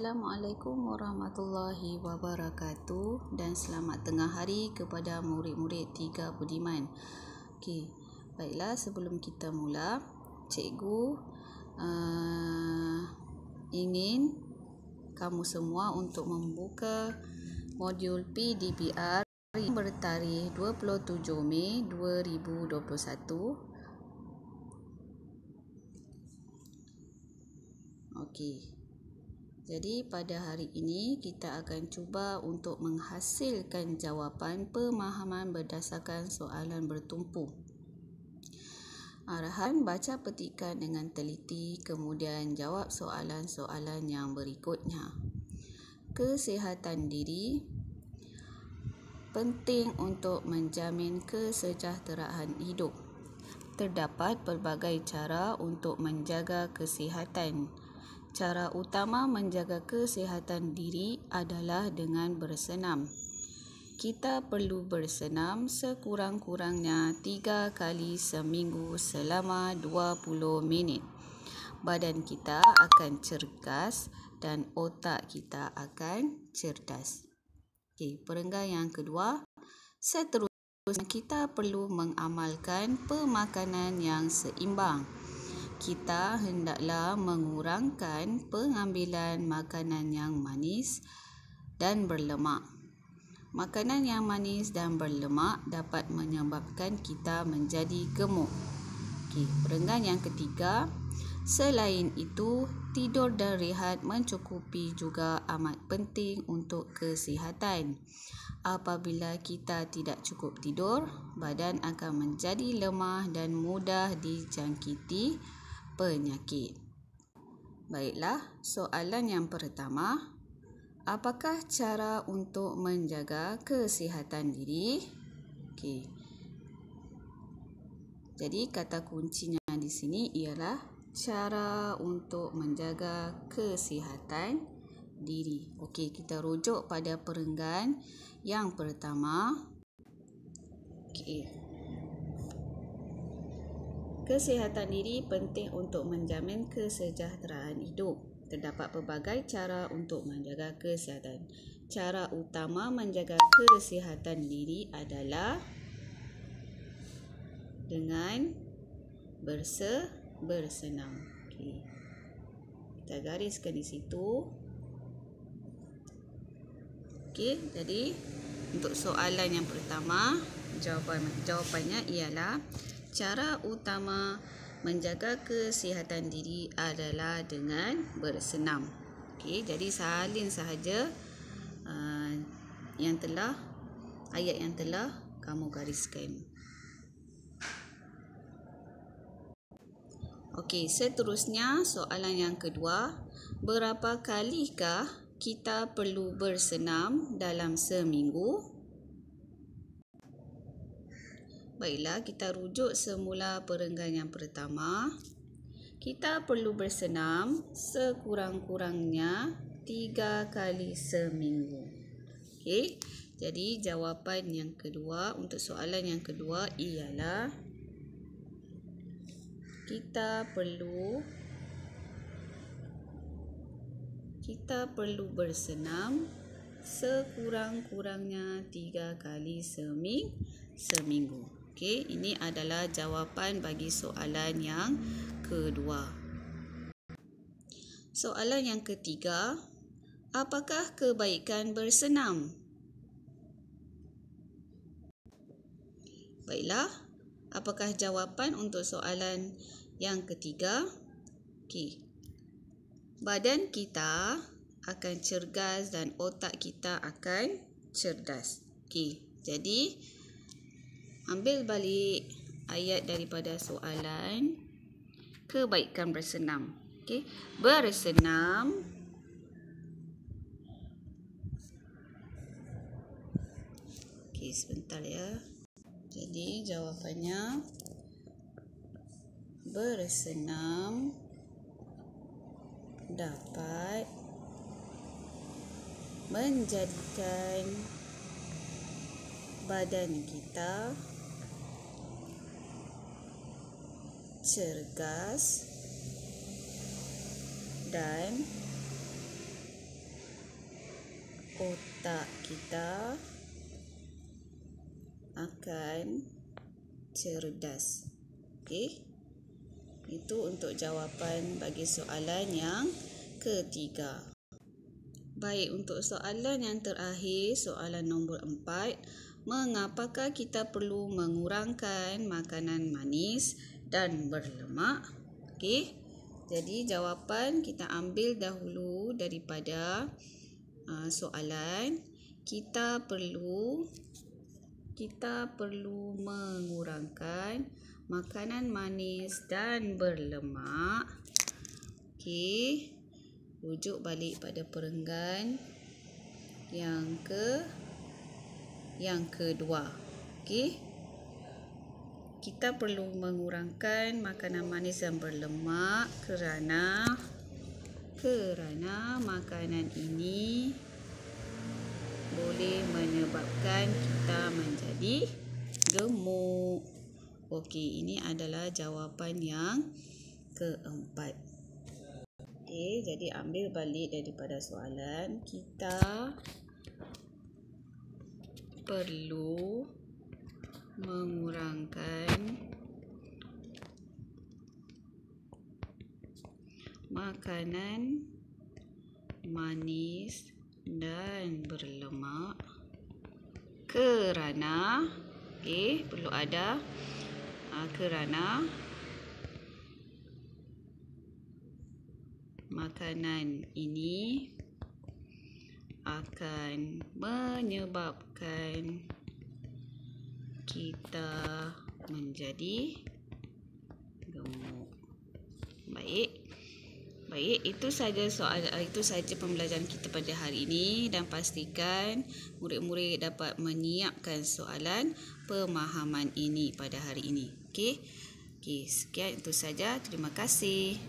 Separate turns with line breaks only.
Assalamualaikum warahmatullahi wabarakatuh dan selamat tengah hari kepada murid-murid 3 Budiman. Okey, baiklah, sebelum kita mula, cikgu ingin kamu semua untuk membuka modul PDPR yang bertarikh 27 Mei 2021. Okey. Jadi pada hari ini kita akan cuba untuk menghasilkan jawapan pemahaman berdasarkan soalan bertumpu. Arahan: baca petikan dengan teliti, kemudian jawab soalan-soalan yang berikutnya. Kesihatan diri penting untuk menjamin kesejahteraan hidup. Terdapat pelbagai cara untuk menjaga kesihatan. Cara utama menjaga kesihatan diri adalah dengan bersenam. Kita perlu bersenam sekurang-kurangnya 3 kali seminggu selama 20 minit. Badan kita akan cergas dan otak kita akan cerdas. Okey, perenggan yang kedua, seterusnya kita perlu mengamalkan pemakanan yang seimbang. Kita hendaklah mengurangkan pengambilan makanan yang manis dan berlemak. Makanan yang manis dan berlemak dapat menyebabkan kita menjadi gemuk. Okey, perenggan yang ketiga, selain itu, tidur dan rehat mencukupi juga amat penting untuk kesihatan. Apabila kita tidak cukup tidur, badan akan menjadi lemah dan mudah dijangkiti penyakit. Baiklah, soalan yang pertama, apakah cara untuk menjaga kesihatan diri? Okey. Jadi kata kuncinya di sini ialah cara untuk menjaga kesihatan diri. Okey, kita rujuk pada perenggan yang pertama. Okey. Kesihatan diri penting untuk menjamin kesejahteraan hidup. Terdapat pelbagai cara untuk menjaga kesihatan. Cara utama menjaga kesihatan diri adalah dengan bersenam. Okey. Kita gariskan di situ. Okey, jadi untuk soalan yang pertama, jawapannya ialah cara utama menjaga kesihatan diri adalah dengan bersenam. Okey, jadi salin sahaja ayat yang telah kamu gariskan. Okey, seterusnya soalan yang kedua, berapa kalikah kita perlu bersenam dalam seminggu? Baiklah, kita rujuk semula perenggan yang pertama. Kita perlu bersenam sekurang-kurangnya 3 kali seminggu. Okey, jadi jawapan yang kedua untuk soalan yang kedua ialah kita perlu bersenam sekurang-kurangnya 3 kali seminggu. Okey, ini adalah jawapan bagi soalan yang kedua. Soalan yang ketiga, apakah kebaikan bersenam? Baiklah, apakah jawapan untuk soalan yang ketiga? Okey. Badan kita akan cergas dan otak kita akan cerdas. Okey, jadi ambil balik ayat daripada soalan kebaikan bersenam. Okey, bersenam sebentar ya. Jadi jawapannya bersenam dapat menjadikan badan kita cergas dan otak kita akan cerdas. Okey. Itu untuk jawapan bagi soalan yang ketiga. Baik, untuk soalan yang terakhir, soalan nombor 4. Mengapakah kita perlu mengurangkan makanan manis dan berlemak? Okey. Jadi jawapan kita ambil dahulu daripada soalan. Kita perlu mengurangkan makanan manis dan berlemak. Okey. Rujuk balik pada perenggan yang kedua. Okey. Kita perlu mengurangkan makanan manis dan berlemak kerana makanan ini boleh menyebabkan kita menjadi gemuk. Okey, ini adalah jawapan yang keempat. Okey, jadi ambil balik daripada soalan. Kita perlu mengurangkan makanan manis dan berlemak kerana perlu ada kerana makanan ini akan menyebabkan kita menjadi gemuk. Baik, itu saja pembelajaran kita pada hari ini, dan pastikan murid-murid dapat menyiapkan soalan pemahaman ini pada hari ini. Okey, sekian itu saja. Terima kasih.